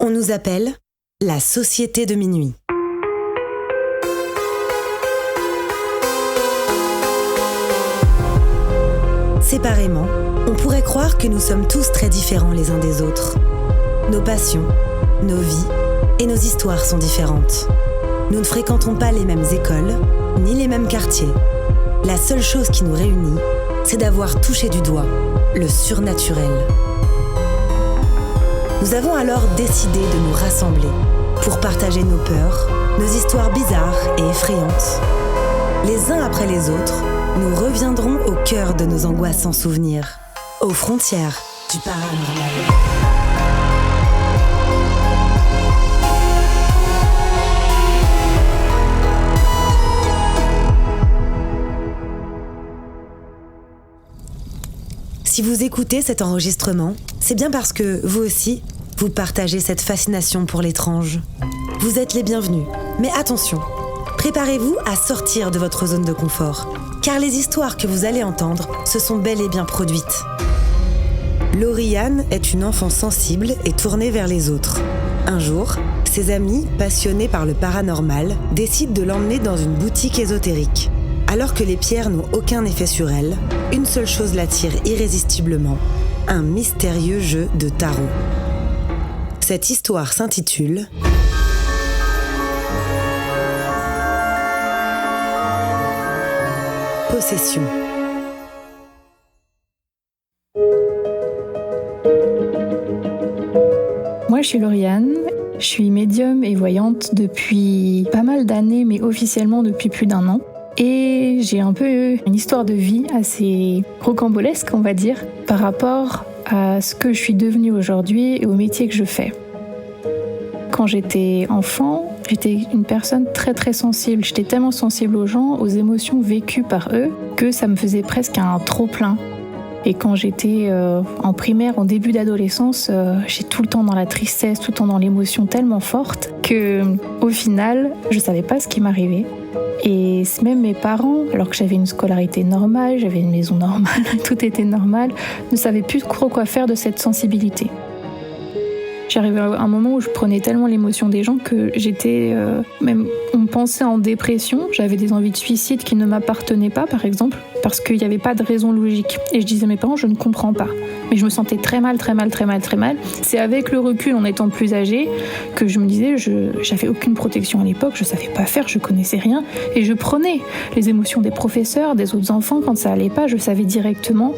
On nous appelle la Société de minuit. Séparément, on pourrait croire que nous sommes tous très différents les uns des autres. Nos passions, nos vies et nos histoires sont différentes. Nous ne fréquentons pas les mêmes écoles, ni les mêmes quartiers. La seule chose qui nous réunit, c'est d'avoir touché du doigt le surnaturel. Nous avons alors décidé de nous rassembler pour partager nos peurs, nos histoires bizarres et effrayantes. Les uns après les autres, nous reviendrons au cœur de nos angoissants souvenirs, aux frontières du paranormal. Si vous écoutez cet enregistrement, c'est bien parce que, vous aussi, vous partagez cette fascination pour l'étrange. Vous êtes les bienvenus, mais attention, préparez-vous à sortir de votre zone de confort, car les histoires que vous allez entendre se sont bel et bien produites. Lauriane est une enfant sensible et tournée vers les autres. Un jour, ses amis, passionnés par le paranormal, décident de l'emmener dans une boutique ésotérique. Alors que les pierres n'ont aucun effet sur elle, une seule chose l'attire irrésistiblement, un mystérieux jeu de tarot. Cette histoire s'intitule Possession. Moi, je suis Lauriane. Je suis médium et voyante depuis pas mal d'années, mais officiellement depuis plus d'1 an. Et j'ai un peu une histoire de vie assez rocambolesque, on va dire, par rapport à ce que je suis devenue aujourd'hui et au métier que je fais. Quand j'étais enfant, j'étais une personne très très sensible. J'étais tellement sensible aux gens, aux émotions vécues par eux, que ça me faisait presque un trop-plein. Et quand j'étais en primaire, en début d'adolescence, j'étais tout le temps dans la tristesse, tout le temps dans l'émotion tellement forte que, au final, je savais pas ce qui m'arrivait. Et même mes parents, alors que j'avais une scolarité normale, j'avais une maison normale, tout était normal, ne savaient plus trop quoi faire de cette sensibilité. J'arrivais à un moment où je prenais tellement l'émotion des gens que j'étais même, on me pensait en dépression. J'avais des envies de suicide qui ne m'appartenaient pas, par exemple, parce qu'il n'y avait pas de raison logique. Et je disais à mes parents, je ne comprends pas. Mais je me sentais très mal. C'est avec le recul, en étant plus âgée, que je me disais, j'avais aucune protection à l'époque, je savais pas faire, je connaissais rien. Et je prenais les émotions des professeurs, des autres enfants, quand ça allait pas, je savais directement.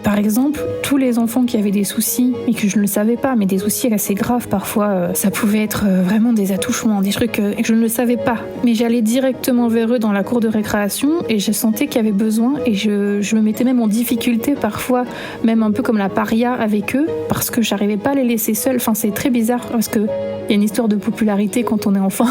Par exemple, tous les enfants qui avaient des soucis, et que je ne le savais pas, mais des soucis assez graves parfois, ça pouvait être vraiment des attouchements, des trucs que je ne le savais pas. Mais j'allais directement vers eux dans la cour de récréation et je sentais qu'il y avait besoin et je me mettais même en difficulté parfois, même un peu comme la paria avec eux, parce que j'arrivais pas à les laisser seuls. Enfin, c'est très bizarre parce que il y a une histoire de popularité quand on est enfant.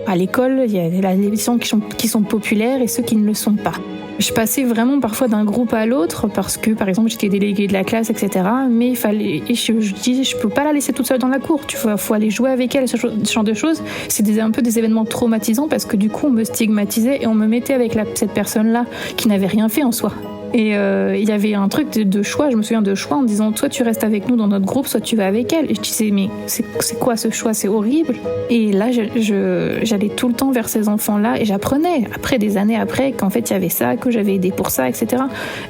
À l'école, il y a les gens qui sont populaires et ceux qui ne le sont pas. Je passais vraiment parfois d'un groupe à l'autre parce que, par exemple, j'étais déléguée de la classe, etc. Mais il fallait, et je disais, je peux pas la laisser toute seule dans la cour. Faut aller jouer avec elle, ce genre de choses. C'est un peu des événements traumatisants parce que du coup, on me stigmatisait et on me mettait avec cette personne-là qui n'avait rien fait en soi. Et il y avait un truc de choix, je me souviens de choix en disant soit tu restes avec nous dans notre groupe, soit tu vas avec elle. Et je disais mais c'est quoi ce choix, c'est horrible. Et là j'allais tout le temps vers ces enfants-là et j'apprenais après des années après qu'en fait il y avait ça, que j'avais aidé pour ça, etc.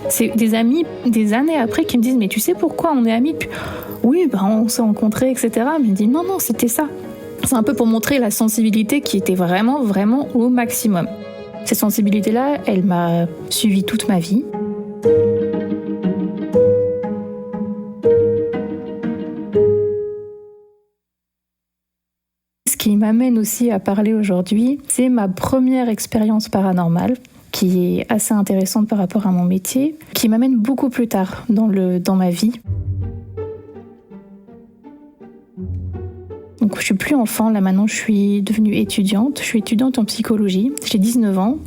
C'est des amis des années après qui me disent mais tu sais pourquoi on est amis? Puis, oui, on s'est rencontrés, etc. Mais je me dis non, c'était ça. C'est un peu pour montrer la sensibilité qui était vraiment, vraiment au maximum. Cette sensibilité-là, elle m'a suivie toute ma vie. Ce qui m'amène aussi à parler aujourd'hui, c'est ma première expérience paranormale, qui est assez intéressante par rapport à mon métier, qui m'amène beaucoup plus tard dans ma vie. Donc je suis plus enfant, là maintenant je suis devenue étudiante. Je suis étudiante en psychologie, j'ai 19 ans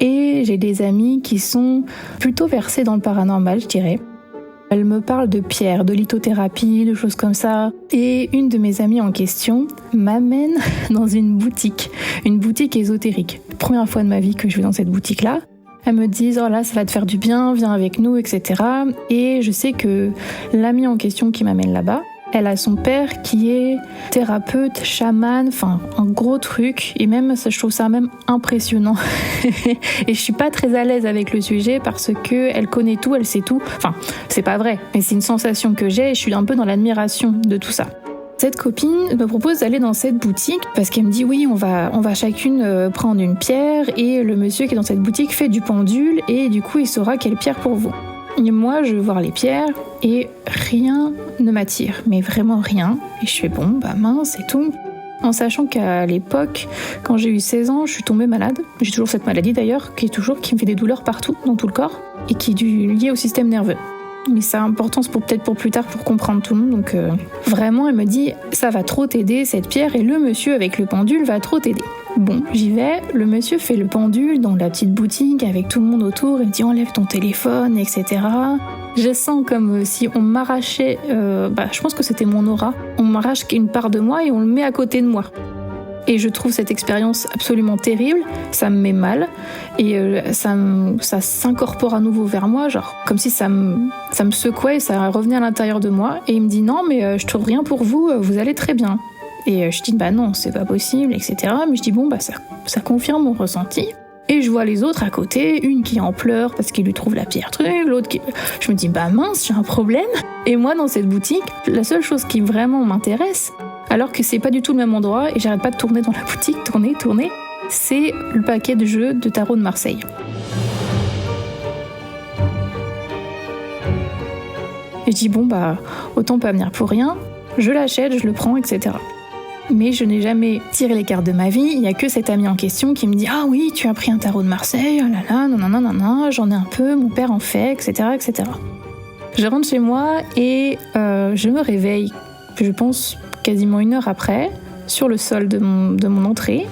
et j'ai des amis qui sont plutôt versés dans le paranormal, je dirais. Elles me parlent de pierres, de lithothérapie, de choses comme ça. Et une de mes amies en question m'amène dans une boutique ésotérique. Première fois de ma vie que je vais dans cette boutique-là. Elles me disent « Oh là, ça va te faire du bien, viens avec nous, etc. » Et je sais que l'amie en question qui m'amène là-bas, Elle a son père qui est thérapeute, chaman, enfin un gros truc. Et même, je trouve ça même impressionnant. Et je suis pas très à l'aise avec le sujet parce que elle connaît tout, elle sait tout. Enfin, c'est pas vrai, mais c'est une sensation que j'ai et je suis un peu dans l'admiration de tout ça. Cette copine me propose d'aller dans cette boutique parce qu'elle me dit oui, on va chacune prendre une pierre et le monsieur qui est dans cette boutique fait du pendule et du coup il saura quelle pierre pour vous. Et moi, je veux voir les pierres et rien ne m'attire, mais vraiment rien. Et je fais bon, mince et tout. En sachant qu'à l'époque, quand j'ai eu 16 ans, je suis tombée malade. J'ai toujours cette maladie d'ailleurs, qui me fait des douleurs partout, dans tout le corps, et qui est liée au système nerveux. Mais ça a importance peut-être pour plus tard, pour comprendre tout le monde. Donc vraiment, elle me dit, ça va trop t'aider cette pierre, et le monsieur avec le pendule va trop t'aider. Bon, j'y vais, le monsieur fait le pendule dans la petite boutique avec tout le monde autour, il me dit enlève ton téléphone, etc. Je sens comme si on m'arrachait, je pense que c'était mon aura, on m'arrache une part de moi et on le met à côté de moi. Et je trouve cette expérience absolument terrible, ça me met mal, et ça s'incorpore à nouveau vers moi, genre comme si ça me secouait et ça revenait à l'intérieur de moi. Et il me dit non mais je trouve rien pour vous, vous allez très bien. Et je dis non, c'est pas possible, etc. Mais je dis ça confirme mon ressenti. Et je vois les autres à côté, une qui en pleure parce qu'il lui trouve la pire truc, l'autre qui... Je me dis mince, j'ai un problème. Et moi dans cette boutique, la seule chose qui vraiment m'intéresse, alors que c'est pas du tout le même endroit et j'arrête pas de tourner dans la boutique, tourner, c'est le paquet de jeux de tarot de Marseille. Et je dis autant pas venir pour rien, je l'achète, je le prends, etc. Mais je n'ai jamais tiré les cartes de ma vie, il n'y a que cet ami en question qui me dit « Ah oui, tu as pris un tarot de Marseille, oh là là, non, j'en ai un peu, mon père en fait, etc. etc. » Je rentre chez moi et je me réveille, je pense quasiment 1 heure après, sur le sol de mon entrée.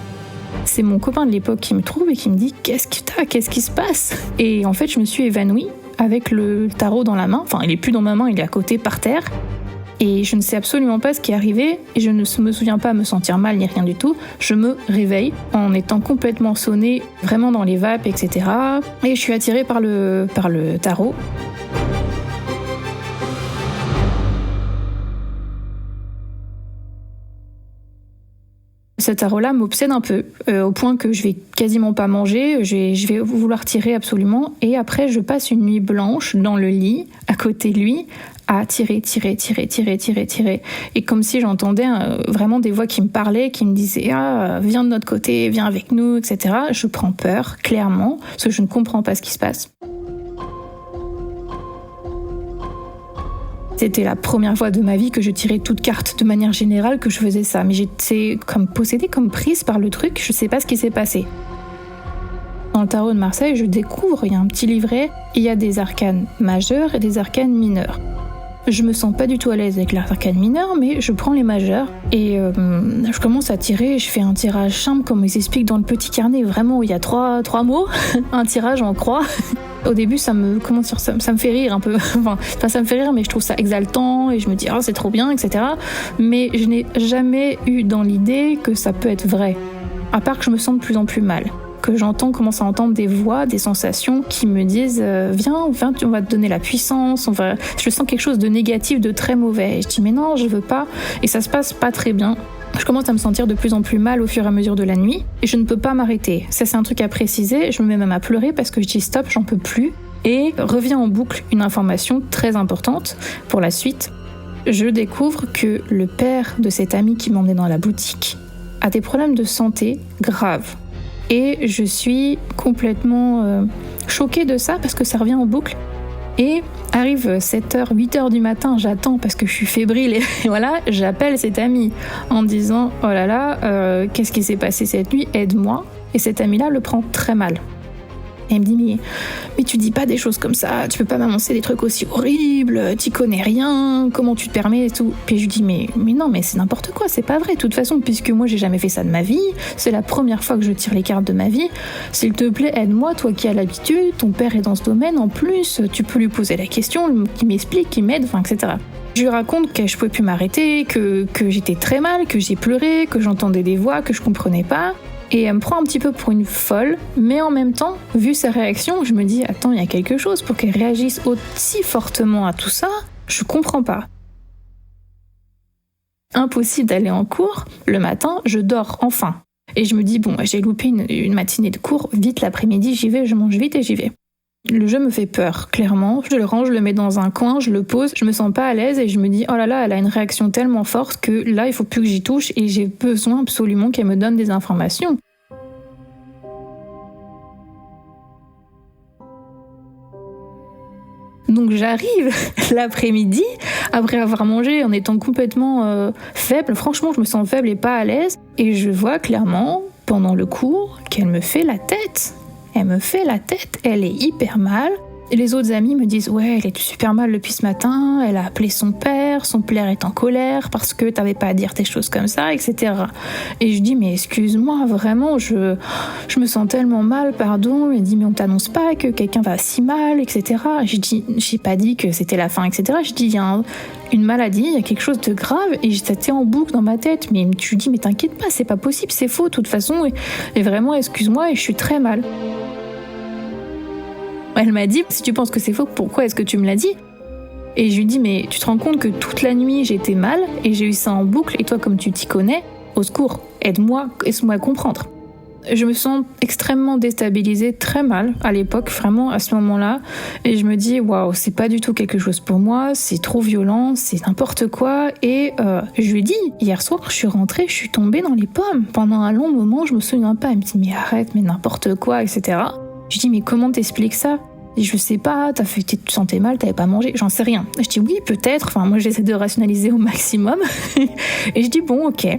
C'est mon copain de l'époque qui me trouve et qui me dit « Qu'est-ce qui se passe ?» Et en fait, je me suis évanouie avec le tarot dans la main, enfin il est plus dans ma main, il est à côté par terre. Et je ne sais absolument pas ce qui est arrivé, et je ne me souviens pas me sentir mal ni rien du tout. Je me réveille en étant complètement sonnée, vraiment dans les vapes, etc. Et je suis attirée par le tarot. Ce tarot-là m'obsède un peu, au point que je vais quasiment pas manger, je vais vouloir tirer absolument, et après je passe une nuit blanche dans le lit, à côté de lui, à tirer, et comme si j'entendais vraiment des voix qui me parlaient, qui me disaient « Ah, viens de notre côté, viens avec nous, etc. » Je prends peur, clairement, parce que je ne comprends pas ce qui se passe. C'était la première fois de ma vie que je tirais toutes cartes, de manière générale, que je faisais ça. Mais j'étais comme possédée, comme prise par le truc, je sais pas ce qui s'est passé. Dans le tarot de Marseille, je découvre, il y a un petit livret, il y a des arcanes majeurs et des arcanes mineurs. Je me sens pas du tout à l'aise avec l'arcane mineur, mais je prends les majeurs et je commence à tirer. Je fais un tirage simple, comme ils expliquent dans le petit carnet, vraiment où il y a trois mots, un tirage en croix. Au début, ça me fait rire un peu. Enfin, ça me fait rire, mais je trouve ça exaltant et je me dis c'est trop bien, etc. Mais je n'ai jamais eu dans l'idée que ça peut être vrai, à part que je me sens de plus en plus mal. Que commence à entendre des voix, des sensations qui me disent viens, on va te donner la puissance, je sens quelque chose de négatif, de très mauvais. Et je dis mais non, je veux pas. Et ça se passe pas très bien. Je commence à me sentir de plus en plus mal au fur et à mesure de la nuit et je ne peux pas m'arrêter. Ça, c'est un truc à préciser. Je me mets même à pleurer parce que je dis stop, j'en peux plus. Et revient en boucle une information très importante pour la suite. Je découvre que le père de cet ami qui m'emmenait dans la boutique a des problèmes de santé graves. Et je suis complètement choquée de ça parce que ça revient en boucle. Et arrive 7h, 8h du matin, j'attends parce que je suis fébrile et voilà, j'appelle cet ami en disant « Oh là là, qu'est-ce qui s'est passé cette nuit ? Aide-moi » Et cet ami-là le prend très mal. Et il me dit mais tu dis pas des choses comme ça, tu peux pas m'annoncer des trucs aussi horribles, t'y connais rien, comment tu te permets et tout. Puis je lui dis mais non, mais c'est n'importe quoi, c'est pas vrai de toute façon, puisque moi j'ai jamais fait ça de ma vie, c'est la première fois que je tire les cartes de ma vie, s'il te plaît aide-moi, toi qui as l'habitude, ton père est dans ce domaine, en plus tu peux lui poser la question, qui m'explique, qui m'aide, etc. Je lui raconte que je pouvais plus m'arrêter, que j'étais très mal, que j'ai pleuré, que j'entendais des voix, que je comprenais pas. Et elle me prend un petit peu pour une folle, mais en même temps, vu sa réaction, je me dis « Attends, il y a quelque chose pour qu'elle réagisse aussi fortement à tout ça, je comprends pas ». Impossible d'aller en cours. Le matin, je dors enfin. Et je me dis, bon, j'ai loupé une matinée de cours, vite l'après-midi, j'y vais, je mange vite et j'y vais. Le jeu me fait peur, clairement. Je le range, je le mets dans un coin, je le pose, je me sens pas à l'aise et je me dis, oh là là, elle a une réaction tellement forte que là, il faut plus que j'y touche et j'ai besoin absolument qu'elle me donne des informations. Donc j'arrive l'après-midi, après avoir mangé en étant complètement faible, franchement je me sens faible et pas à l'aise, et je vois clairement, pendant le cours, qu'elle me fait la tête. Elle me fait la tête, elle est hyper mal. Et les autres amis me disent « Ouais, elle est super mal depuis ce matin, elle a appelé son père est en colère parce que t'avais pas à dire des choses comme ça, etc. » Et je dis « Mais excuse-moi, vraiment, je me sens tellement mal, pardon. » Elle dit « Mais on t'annonce pas que quelqu'un va si mal, etc. » Je dis « J'ai pas dit que c'était la fin, etc. » Je dis « Il y a une maladie, il y a quelque chose de grave. » Et ça était en boucle dans ma tête. Mais je dis « Mais t'inquiète pas, c'est pas possible, c'est faux de toute façon. Et vraiment, excuse-moi, et je suis très mal. » Elle m'a dit, si tu penses que c'est faux, pourquoi est-ce que tu me l'as dit ? Et je lui dis, mais tu te rends compte que toute la nuit j'étais mal et j'ai eu ça en boucle et toi comme tu t'y connais, au secours, aide-moi à comprendre. Je me sens extrêmement déstabilisée, très mal à l'époque, vraiment à ce moment-là, et je me dis, waouh, c'est pas du tout quelque chose pour moi, c'est trop violent, c'est n'importe quoi, et je lui dis, hier soir je suis rentrée, je suis tombée dans les pommes. Pendant un long moment, je me souviens pas, elle me dit, mais arrête, mais n'importe quoi, etc. Je dis, mais comment t'expliques ça ? Je dis, je sais pas, tu te sentais mal, t'avais pas mangé, j'en sais rien. Je dis, oui, peut-être, enfin, moi j'essaie de rationaliser au maximum. Et je dis, bon, ok.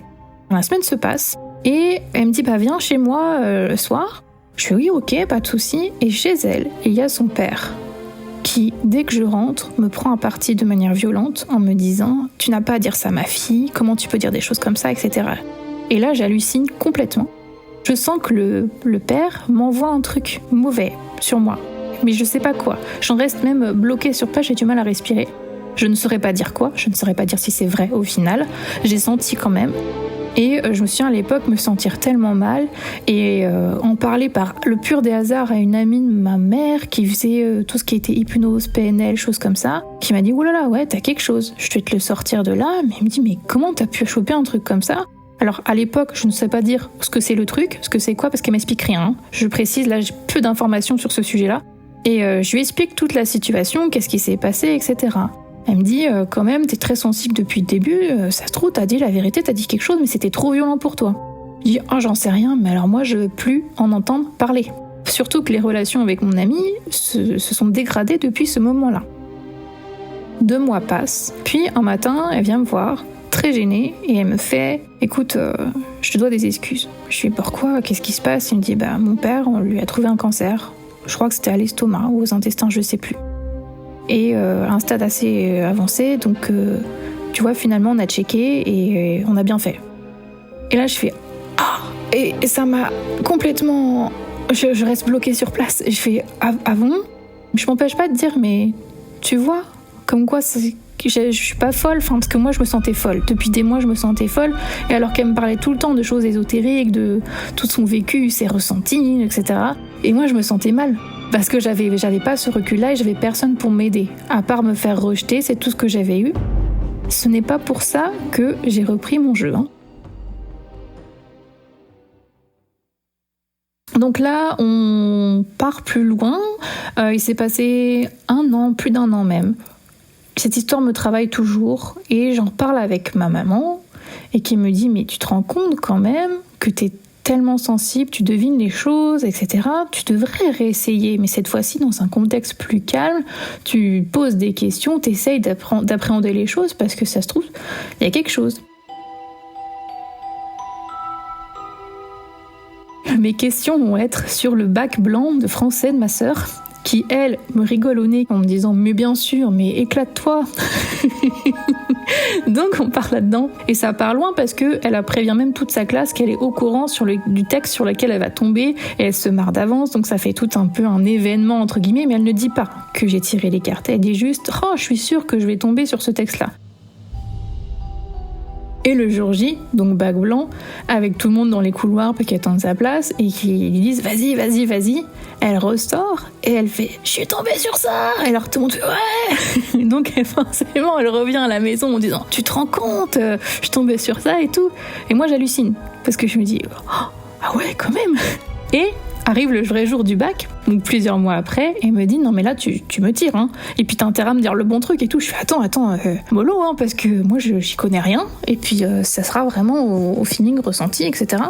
La semaine se passe, et elle me dit, bah viens chez moi le soir. Je fais, oui, ok, pas de souci. Et chez elle, il y a son père, qui, dès que je rentre, me prend à partie de manière violente en me disant, tu n'as pas à dire ça à ma fille, comment tu peux dire des choses comme ça, etc. Et là, j'hallucine complètement. Je sens que le père m'envoie un truc mauvais sur moi, mais je sais pas quoi. J'en reste même bloquée sur place, j'ai du mal à respirer. Je ne saurais pas dire quoi, je ne saurais pas dire si c'est vrai au final. J'ai senti quand même. Et je me souviens à l'époque me sentir tellement mal et en parler par le pur des hasards à une amie de ma mère qui faisait tout ce qui était hypnose, PNL, choses comme ça, qui m'a dit « Oulala, ouais, t'as quelque chose, je vais te le sortir de là. » Mais elle me dit « Mais comment t'as pu choper un truc comme ça ?» Alors à l'époque, je ne sais pas dire ce que c'est le truc, ce que c'est quoi, parce qu'elle m'explique rien. Je précise, là j'ai peu d'informations sur ce sujet-là. Et je lui explique toute la situation, qu'est-ce qui s'est passé, etc. Elle me dit, quand même, t'es très sensible depuis le début, ça se trouve, t'as dit la vérité, t'as dit quelque chose, mais c'était trop violent pour toi. Je dis, oh j'en sais rien, mais alors moi je veux plus en entendre parler. Surtout que les relations avec mon amie se sont dégradées depuis ce moment-là. 2 mois passent, puis un matin, elle vient me voir, très gênée, et elle me fait « Écoute, je te dois des excuses. » Je lui dis « Pourquoi ? Qu'est-ce qui se passe ?» Il me dit « Mon père, on lui a trouvé un cancer. Je crois que c'était à l'estomac ou aux intestins, je sais plus. Et à un stade assez avancé, donc tu vois, finalement, on a checké et on a bien fait. » Et là, je fais « Ah !» Et ça m'a complètement... Je reste bloquée sur place. Et je fais « Ah bon ?» Je m'empêche pas de dire « Mais tu vois, comme quoi je suis pas folle, parce que moi je me sentais folle. Depuis des mois je me sentais folle, et alors qu'elle me parlait tout le temps de choses ésotériques, de tout son vécu, ses ressentis, etc. Et moi je me sentais mal, parce que j'avais pas ce recul-là et j'avais personne pour m'aider. À part me faire rejeter, c'est tout ce que j'avais eu. Ce n'est pas pour ça que j'ai repris mon jeu. Donc là, on part plus loin. Il s'est passé 1 an, plus d'1 an même. Cette histoire me travaille toujours et j'en parle avec ma maman et qui me dit « Mais tu te rends compte quand même que t'es tellement sensible, tu devines les choses, etc. Tu devrais réessayer, mais cette fois-ci dans un contexte plus calme, tu poses des questions, t'essayes d'appréhender les choses parce que ça se trouve, il y a quelque chose. » Mes questions vont être sur le bac blanc de français de ma sœur, qui, elle, me rigole au nez en me disant « Mais bien sûr, mais éclate-toi !» Donc on part là-dedans. Et ça part loin parce qu'elle prévient même toute sa classe qu'elle est au courant du texte sur lequel elle va tomber et elle se marre d'avance. Donc ça fait tout un peu un événement, entre guillemets, mais elle ne dit pas que j'ai tiré les cartes. Elle dit juste « Oh, je suis sûre que je vais tomber sur ce texte-là. » Et le jour J, donc bac blanc, avec tout le monde dans les couloirs pour qu'il attende sa place et qu'ils lui disent vas-y, elle ressort et elle fait je suis tombée sur ça, et alors tout le monde fait ouais. Donc forcément elle revient à la maison en disant tu te rends compte, je suis tombée sur ça et tout. Et moi j'hallucine parce que je me dis ah ouais quand même. Et arrive le vrai jour du bac, donc plusieurs mois après, et me dit non mais là tu me tires, hein. Et puis t'as intérêt à me dire le bon truc et tout. Je fais attends, mollo, hein, parce que moi j'y connais rien, et puis ça sera vraiment au feeling ressenti, etc.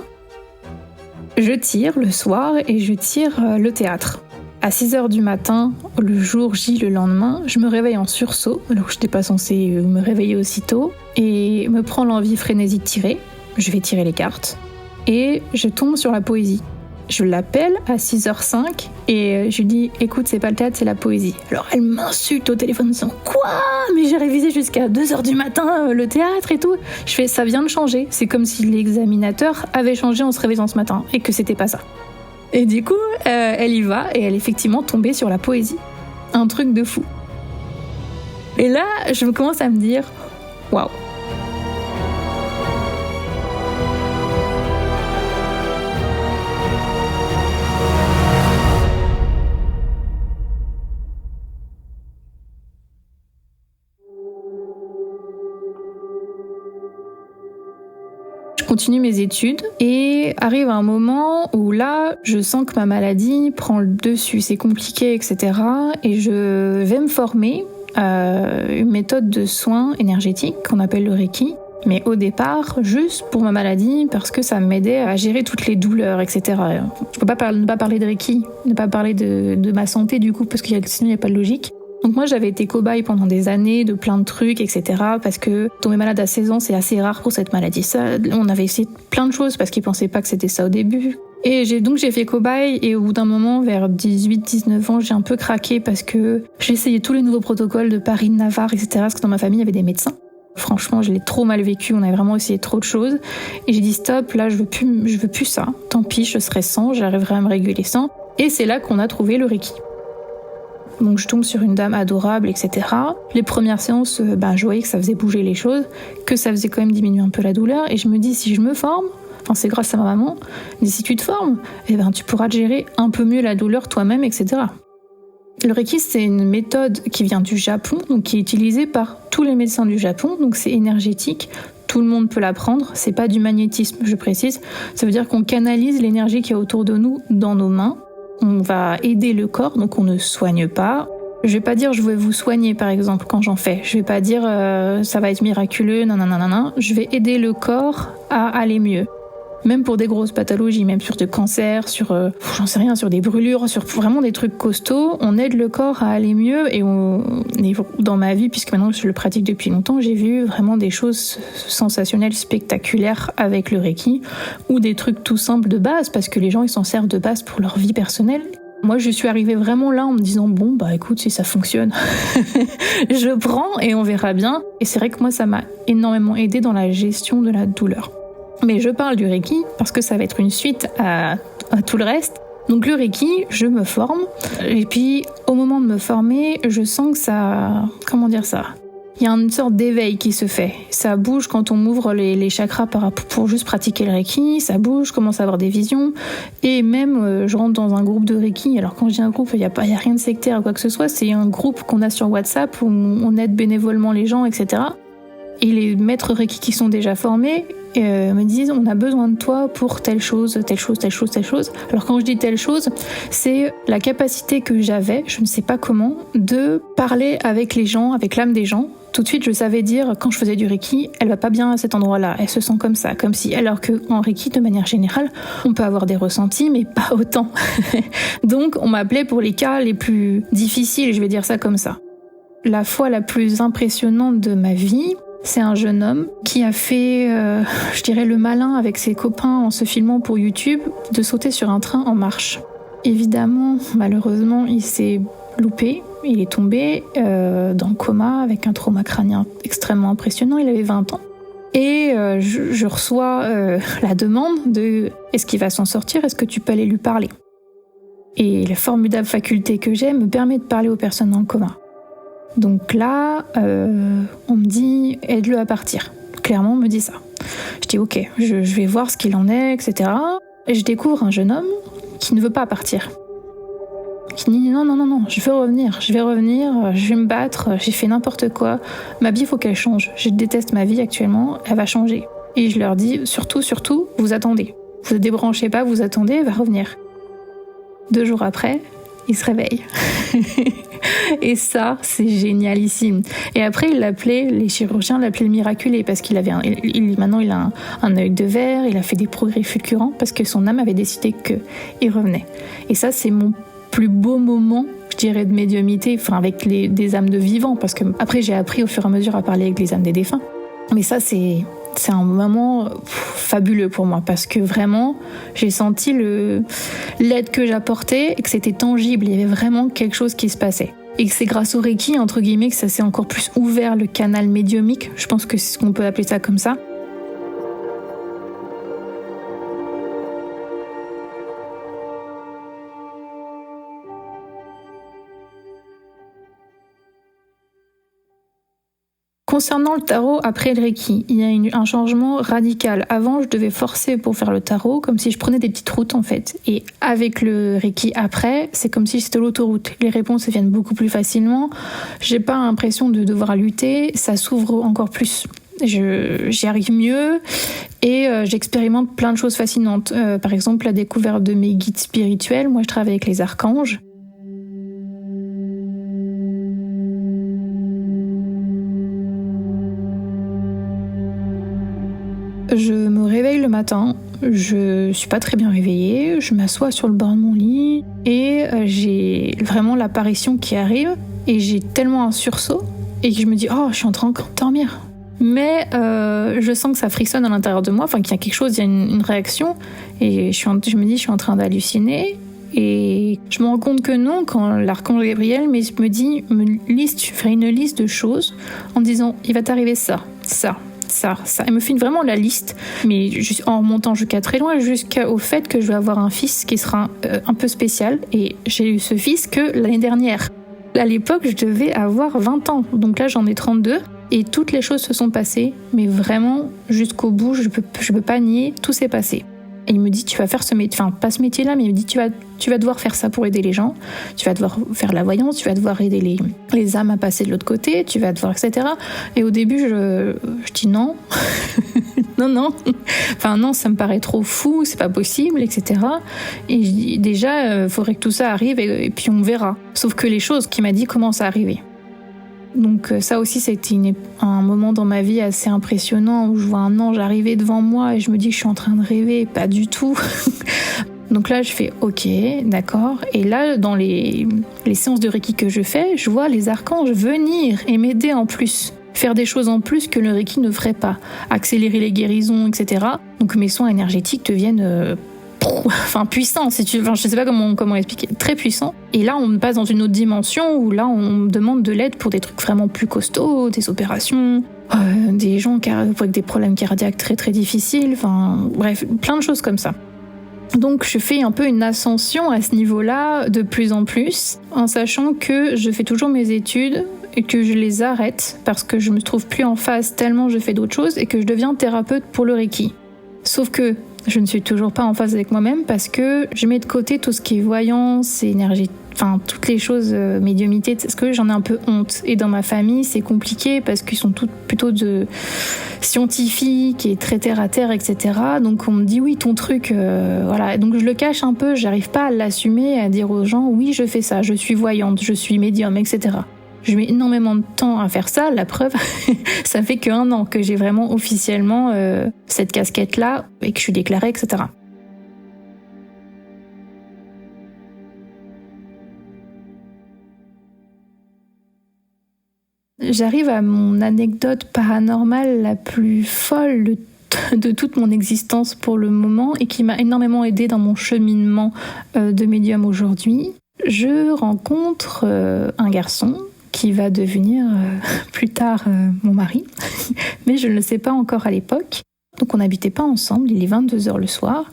Je tire le soir et je tire le théâtre. À 6h du matin, le jour J, le lendemain, je me réveille en sursaut, alors que je n'étais pas censée me réveiller aussitôt, et me prend l'envie frénésie de tirer. Je vais tirer les cartes, et je tombe sur la poésie. Je l'appelle à 6h05 et je lui dis « Écoute, c'est pas le théâtre, c'est la poésie ». Alors elle m'insulte au téléphone en disant « Quoi ? Mais j'ai révisé jusqu'à 2h du matin le théâtre et tout ». Je fais « Ça vient de changer, c'est comme si l'examinateur avait changé en se réveillant ce matin et que c'était pas ça ». Et du coup, elle y va et elle est effectivement tombée sur la poésie. Un truc de fou. Et là, je commence à me dire « Waouh ». Je continue mes études et arrive un moment où là, je sens que ma maladie prend le dessus, c'est compliqué, etc. Et je vais me former à une méthode de soins énergétiques qu'on appelle le Reiki. Mais au départ, juste pour ma maladie, parce que ça m'aidait à gérer toutes les douleurs, etc. Je peux pas ne pas parler de Reiki, ne pas parler de ma santé du coup, parce que sinon il n'y a pas de logique. Donc moi j'avais été cobaye pendant des années de plein de trucs, etc. Parce que tomber malade à 16 ans c'est assez rare pour cette maladie. Ça, on avait essayé plein de choses parce qu'ils pensaient pas que c'était ça au début. Et j'ai fait cobaye et au bout d'un moment, vers 18-19 ans, j'ai un peu craqué parce que j'ai essayé tous les nouveaux protocoles de Paris, de Navarre, etc. Parce que dans ma famille il y avait des médecins. Franchement, je l'ai trop mal vécu, on avait vraiment essayé trop de choses. Et j'ai dit stop, là je veux plus ça. Tant pis, je serai sans, j'arriverai à me réguler sans. Et c'est là qu'on a trouvé le Reiki. Donc je tombe sur une dame adorable, etc. Les premières séances, je voyais que ça faisait bouger les choses, que ça faisait quand même diminuer un peu la douleur. Et je me dis, si je me forme, c'est grâce à ma maman, mais si tu te formes, tu pourras gérer un peu mieux la douleur toi-même, etc. Le Reiki, c'est une méthode qui vient du Japon, donc qui est utilisée par tous les médecins du Japon. Donc c'est énergétique, tout le monde peut l'apprendre. C'est pas du magnétisme, je précise. Ça veut dire qu'on canalise l'énergie qu'il y a autour de nous dans nos mains. On va aider le corps, donc on ne soigne pas. Je vais pas dire je vais vous soigner par exemple quand j'en fais. Je vais pas dire ça va être miraculeux, nanana. Je vais aider le corps à aller mieux. Même pour des grosses pathologies, même sur des cancers, sur sur des brûlures, sur vraiment des trucs costauds, on aide le corps à aller mieux. Et dans ma vie, puisque maintenant je le pratique depuis longtemps, j'ai vu vraiment des choses sensationnelles, spectaculaires avec le Reiki, ou des trucs tout simples de base, parce que les gens ils s'en servent de base pour leur vie personnelle. Moi, je suis arrivée vraiment là en me disant bon, écoute, si ça fonctionne, je prends et on verra bien. Et c'est vrai que moi, ça m'a énormément aidée dans la gestion de la douleur. Mais je parle du Reiki parce que ça va être une suite à tout le reste. Donc le Reiki, je me forme. Et puis, au moment de me former, je sens que ça... Comment dire ça ? Il y a une sorte d'éveil qui se fait. Ça bouge quand on ouvre les chakras pour juste pratiquer le Reiki. Ça bouge, je commence à avoir des visions. Et même, je rentre dans un groupe de Reiki. Alors quand je dis un groupe, il n'y a rien de sectaire ou quoi que ce soit. C'est un groupe qu'on a sur WhatsApp où on aide bénévolement les gens, etc. Et les maîtres Reiki qui sont déjà formés me disent on a besoin de toi pour telle chose. Alors quand je dis telle chose, c'est la capacité que j'avais, je ne sais pas comment, de parler avec les gens, avec l'âme des gens. Tout de suite, je savais dire, quand je faisais du Reiki, elle va pas bien à cet endroit-là, elle se sent comme ça, comme si... Alors qu'en Reiki, de manière générale, on peut avoir des ressentis, mais pas autant. Donc, on m'appelait pour les cas les plus difficiles, je vais dire ça comme ça. La fois la plus impressionnante de ma vie, c'est un jeune homme qui a fait, le malin avec ses copains en se filmant pour YouTube, de sauter sur un train en marche. Évidemment, malheureusement, il s'est loupé. Il est tombé dans le coma avec un trauma crânien extrêmement impressionnant. Il avait 20 ans. Et je reçois la demande de « Est-ce qu'il va s'en sortir ? Est-ce que tu peux aller lui parler ?» Et la formidable faculté que j'ai me permet de parler aux personnes dans le coma. Donc là, on me dit « Aide-le à partir ». clairement me dit ça. Je dis ok, je vais voir ce qu'il en est, etc. Et je découvre un jeune homme qui ne veut pas partir. Qui dit non, je vais revenir, je vais me battre, j'ai fait n'importe quoi. Ma vie, il faut qu'elle change. Je déteste ma vie actuellement, elle va changer. Et je leur dis surtout, vous attendez. Vous ne débranchez pas, vous attendez, elle va revenir. 2 jours après, il se réveille. Et ça, c'est génialissime. Et après, les chirurgiens l'appelaient le miraculé parce qu'il avait maintenant il a un œil de verre, il a fait des progrès fulgurants parce que son âme avait décidé qu'il revenait. Et ça, c'est mon plus beau moment, je dirais, de médiumnité, avec des âmes de vivants, parce que après j'ai appris au fur et à mesure à parler avec les âmes des défunts. Mais ça, c'est un moment fabuleux pour moi, parce que vraiment, j'ai senti l'aide que j'apportais et que c'était tangible, il y avait vraiment quelque chose qui se passait. Et que c'est grâce au Reiki, entre guillemets, que ça s'est encore plus ouvert, le canal médiumique, je pense que c'est ce qu'on peut appeler ça comme ça. Concernant le tarot après le Reiki, il y a un changement radical. Avant, je devais forcer pour faire le tarot, comme si je prenais des petites routes en fait. Et avec le Reiki après, c'est comme si c'était l'autoroute. Les réponses viennent beaucoup plus facilement. J'ai pas l'impression de devoir lutter. Ça s'ouvre encore plus. J'y arrive mieux et j'expérimente plein de choses fascinantes. Par exemple, la découverte de mes guides spirituels. Moi, je travaille avec les archanges. Je me réveille le matin, je suis pas très bien réveillée, je m'assois sur le bord de mon lit et j'ai vraiment l'apparition qui arrive et j'ai tellement un sursaut et que je me dis « Oh, je suis en train de dormir ». Mais je sens que ça frissonne à l'intérieur de moi, qu'il y a quelque chose, il y a une réaction et je me dis « Je suis en train d'halluciner ». Et je me rends compte que non, quand l'archange Gabriel me dit tu ferais une liste de choses en disant « Il va t'arriver ça. » Elle me fait vraiment la liste, mais en remontant jusqu'à très loin, jusqu'au fait que je vais avoir un fils qui sera un peu spécial. Et j'ai eu ce fils que l'année dernière. À l'époque, je devais avoir 20 ans, donc là j'en ai 32. Et toutes les choses se sont passées, mais vraiment jusqu'au bout, je peux pas nier, tout s'est passé. Et il me dit, tu vas faire ce métier, pas ce métier-là, mais il me dit, tu vas devoir faire ça pour aider les gens, tu vas devoir faire la voyance, tu vas devoir aider les âmes à passer de l'autre côté, tu vas devoir, etc. Et au début, je dis non, non, ça me paraît trop fou, c'est pas possible, etc. Et je dis, déjà, faudrait que tout ça arrive et puis on verra. Sauf que les choses qu'il m'a dit commencent à arriver. Donc ça aussi, c'était un moment dans ma vie assez impressionnant où je vois un ange arriver devant moi et je me dis que je suis en train de rêver, pas du tout. Donc là, je fais ok, d'accord. Et là, dans les séances de Reiki que je fais, je vois les archanges venir et m'aider en plus. Faire des choses en plus que le Reiki ne ferait pas. Accélérer les guérisons, etc. Donc mes soins énergétiques deviennent... puissant, si tu veux, je sais pas comment expliquer, très puissant. Et là, on passe dans une autre dimension où là, on me demande de l'aide pour des trucs vraiment plus costauds, des opérations, des gens avec des problèmes cardiaques très très difficiles, bref, plein de choses comme ça. Donc, je fais un peu une ascension à ce niveau-là de plus en plus, en sachant que je fais toujours mes études et que je les arrête parce que je me trouve plus en phase tellement je fais d'autres choses et que je deviens thérapeute pour le Reiki. Sauf que je ne suis toujours pas en phase avec moi-même parce que je mets de côté tout ce qui est voyance, énergie, toutes les choses, médiumité, parce que j'en ai un peu honte. Et dans ma famille, c'est compliqué parce qu'ils sont toutes plutôt de scientifiques et très terre à terre, etc. Donc on me dit oui, ton truc, voilà. Donc je le cache un peu, j'arrive pas à l'assumer, à dire aux gens oui, je fais ça, je suis voyante, je suis médium, etc. Je mets énormément de temps à faire ça. La preuve, ça fait qu'1 an que j'ai vraiment officiellement cette casquette-là et que je suis déclarée, etc. J'arrive à mon anecdote paranormale la plus folle de toute mon existence pour le moment et qui m'a énormément aidée dans mon cheminement de médium aujourd'hui. Je rencontre un garçon qui va devenir plus tard mon mari, mais je ne le sais pas encore à l'époque. Donc on n'habitait pas ensemble, il est 22h le soir.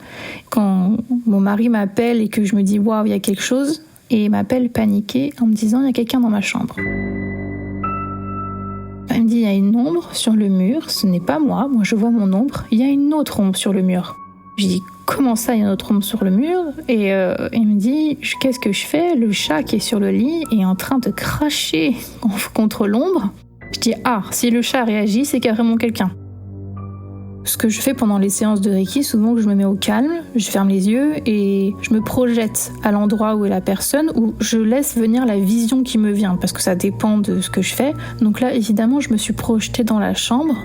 Quand mon mari m'appelle et que je me dis « Waouh, il y a quelque chose », et il m'appelle paniqué en me disant « Il y a quelqu'un dans ma chambre ». Il me dit, il y a une ombre sur le mur, ce n'est pas moi je vois mon ombre, il y a une autre ombre sur le mur. Je dis, comment ça, il y a une autre ombre sur le mur ? Et il me dit, qu'est-ce que je fais ? Le chat qui est sur le lit est en train de cracher contre l'ombre. Je dis, si le chat réagit, c'est qu'il y a vraiment quelqu'un. Ce que je fais pendant les séances de Reiki, souvent que je me mets au calme, je ferme les yeux et je me projette à l'endroit où est la personne, où je laisse venir la vision qui me vient, parce que ça dépend de ce que je fais. Donc là, évidemment, je me suis projetée dans la chambre.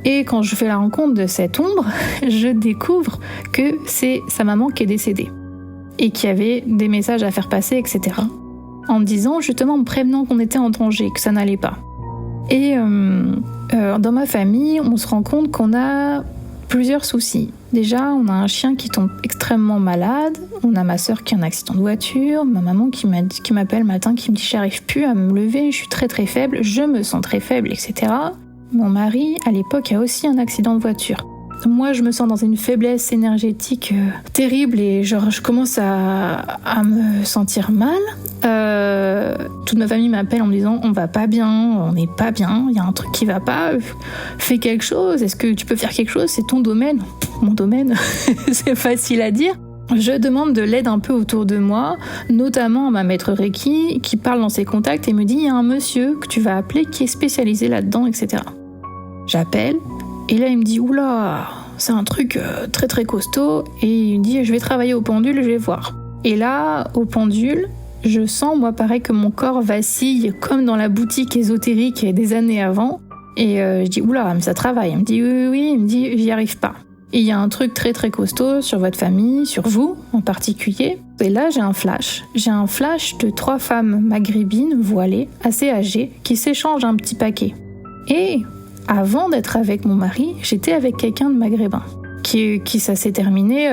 Et quand je fais la rencontre de cette ombre, je découvre que c'est sa maman qui est décédée. Et qu'il y avait des messages à faire passer, etc. En me disant, justement, en me prévenant qu'on était en danger, que ça n'allait pas. Et dans ma famille, on se rend compte qu'on a plusieurs soucis. Déjà, on a un chien qui tombe extrêmement malade, on a ma sœur qui a un accident de voiture, ma maman qui m'appelle le matin, qui me dit « j'arrive plus à me lever, je suis très très faible, je me sens très faible, etc. » Mon mari, à l'époque, a aussi un accident de voiture. Moi, je me sens dans une faiblesse énergétique terrible et je commence à me sentir mal. Toute ma famille m'appelle en me disant « on va pas bien, on n'est pas bien, il y a un truc qui va pas, fais quelque chose, est-ce que tu peux faire quelque chose, c'est ton domaine ?» Mon domaine, c'est facile à dire. Je demande de l'aide un peu autour de moi, notamment à ma maître Reiki qui parle dans ses contacts et me dit « il y a un monsieur que tu vas appeler qui est spécialisé là-dedans, etc. » J'appelle, et là il me dit « oula, c'est un truc très très costaud » et il me dit « je vais travailler au pendule, je vais voir ». Et là, au pendule, je sens, moi, pareil, que mon corps vacille comme dans la boutique ésotérique des années avant. Et je dis « oula, mais ça travaille ». Il me dit « oui », il me dit « j'y arrive pas ». Et il y a un truc très très costaud sur votre famille, sur vous en particulier. Et là, j'ai un flash. J'ai un flash de 3 femmes maghrébines, voilées, assez âgées, qui s'échangent un petit paquet. Et avant d'être avec mon mari, j'étais avec quelqu'un de maghrébin. Qui ça s'est terminé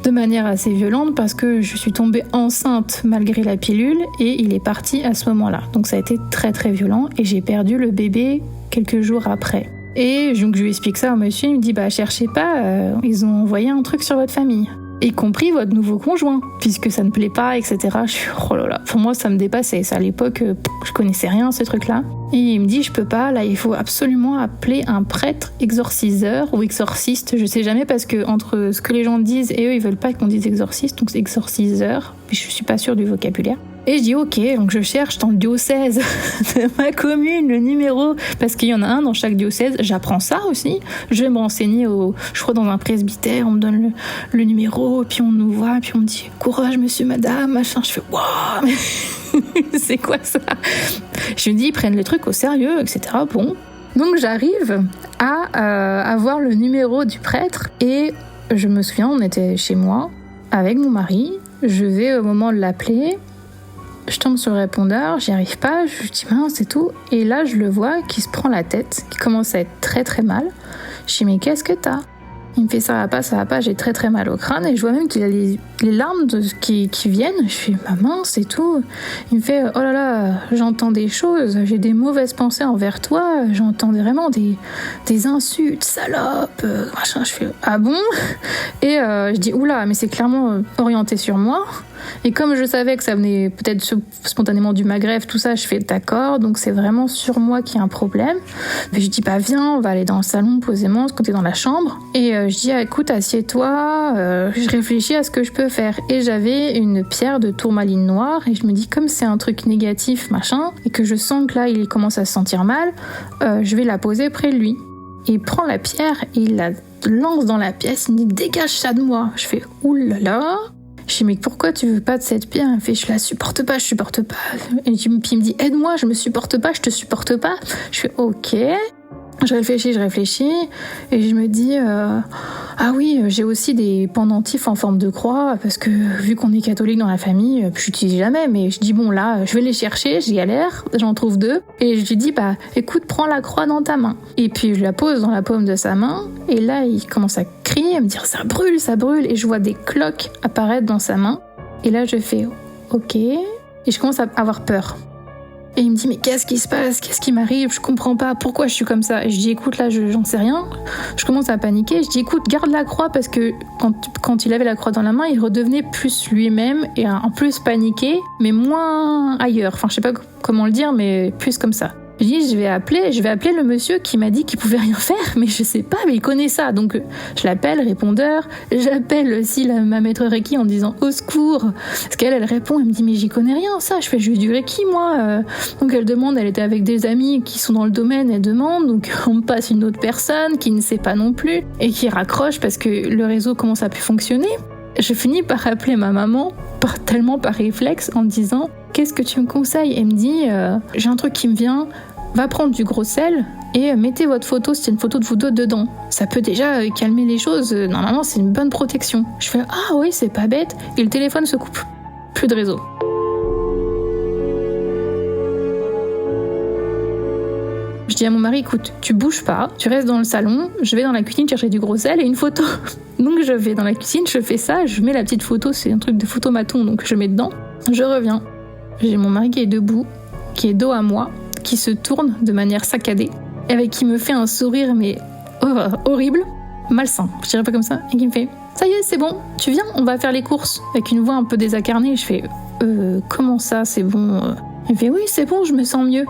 de manière assez violente parce que je suis tombée enceinte malgré la pilule et il est parti à ce moment-là. Donc ça a été très très violent et j'ai perdu le bébé quelques jours après. Et donc je lui explique ça au monsieur, il me dit cherchez pas, ils ont envoyé un truc sur votre famille. Y compris votre nouveau conjoint, puisque ça ne plaît pas, etc. Je suis, oh là là, pour moi ça me dépassait. Ça, à l'époque, je connaissais rien à ce truc-là. Et il me dit, je peux pas, là il faut absolument appeler un prêtre exorciseur ou exorciste, je sais jamais, parce que entre ce que les gens disent et eux ils veulent pas qu'on dise exorciste, donc c'est exorciseur, mais je suis pas sûre du vocabulaire. Et je dis ok, donc je cherche dans le diocèse de ma commune le numéro, parce qu'il y en a un dans chaque diocèse, j'apprends ça aussi, je vais me renseigner je crois dans un presbytère, on me donne le numéro, puis on nous voit, puis on me dit courage monsieur, madame, machin, je fais waouh, mais c'est quoi ça? Je me dis ils prennent les trucs au sérieux, etc. Bon, donc j'arrive à avoir le numéro du prêtre et je me souviens, on était chez moi avec mon mari, je vais au moment de l'appeler. Je tombe sur le répondeur, j'y arrive pas, je dis mince c'est tout. Et là je le vois qui se prend la tête, qui commence à être très très mal. Je dis mais qu'est-ce que t'as ? Il me fait ça va pas, j'ai très très mal au crâne. Et je vois même qu'il a les larmes qui viennent. Je fais mince c'est tout. Il me fait oh là là, j'entends des choses, j'ai des mauvaises pensées envers toi, j'entends vraiment des insultes, salope, machin. Je fais ah bon ? Et je dis oula, mais c'est clairement orienté sur moi. Et comme je savais que ça venait peut-être spontanément du Maghreb, tout ça, je fais d'accord, donc c'est vraiment sur moi qu'il y a un problème. Mais je dis viens, on va aller dans le salon posément, quand t'es dans la chambre. Et je dis écoute, assieds-toi, je réfléchis à ce que je peux faire. Et j'avais une pierre de tourmaline noire et je me dis comme c'est un truc négatif, machin, et que je sens que là il commence à se sentir mal, je vais la poser près de lui. Et il prend la pierre et il la lance dans la pièce, il me dit dégage ça de moi. Je fais oulala. Je dis mais pourquoi tu veux pas de cette pierre ? Il me fait je la supporte pas. Et puis il me dit aide-moi, je me supporte pas, je te supporte pas. Je fais ok. Je réfléchis et je me dis ah oui, j'ai aussi des pendentifs en forme de croix parce que vu qu'on est catholique dans la famille, je n'utilise jamais, mais je dis bon là, je vais les chercher, j'y galère, j'en trouve 2 et je lui dis écoute, prends la croix dans ta main. Et puis je la pose dans la paume de sa main et là il commence à crier, à me dire ça brûle et je vois des cloques apparaître dans sa main et là je fais ok et je commence à avoir peur. Et il me dit mais qu'est-ce qui se passe ? Qu'est-ce qui m'arrive ? Je comprends pas, pourquoi je suis comme ça ? Et je dis écoute là j'en sais rien. Je commence à paniquer, je dis écoute garde la croix parce que quand il avait la croix dans la main il redevenait plus lui-même et en plus paniqué mais moins ailleurs. Enfin je sais pas comment le dire mais plus comme ça. Je dis, je vais appeler le monsieur qui m'a dit qu'il pouvait rien faire, mais je sais pas, mais il connaît ça. Donc, je l'appelle, répondeur. J'appelle aussi ma maître Reiki en disant au secours. Parce qu'elle répond, elle me dit, mais j'y connais rien, ça. Je fais juste du Reiki, moi. Donc, elle demande, elle était avec des amis qui sont dans le domaine, elle demande. Donc, on me passe une autre personne qui ne sait pas non plus et qui raccroche parce que le réseau commence à plus fonctionner. Je finis par appeler ma maman, tellement par réflexe, en me disant, qu'est-ce que tu me conseilles ? Elle me dit, j'ai un truc qui me vient. Va prendre du gros sel et mettez votre photo, c'est une photo de vous deux dedans. Ça peut déjà calmer les choses, normalement c'est une bonne protection. Je fais ah oui, c'est pas bête, et le téléphone se coupe. Plus de réseau. Je dis à mon mari, écoute, tu bouges pas, tu restes dans le salon, je vais dans la cuisine chercher du gros sel et une photo. Donc je vais dans la cuisine, je fais ça, je mets la petite photo, c'est un truc de photomaton, donc je mets dedans. Je reviens. J'ai mon mari qui est debout, qui est dos à moi, qui se tourne de manière saccadée, et avec qui me fait un sourire, mais horrible, malsain, je dirais pas comme ça, et qui me fait « Ça y est, c'est bon, tu viens, on va faire les courses », avec une voix un peu désincarnée, je fais « Comment ça, c'est bon ?» Il me fait « Oui, c'est bon, je me sens mieux ».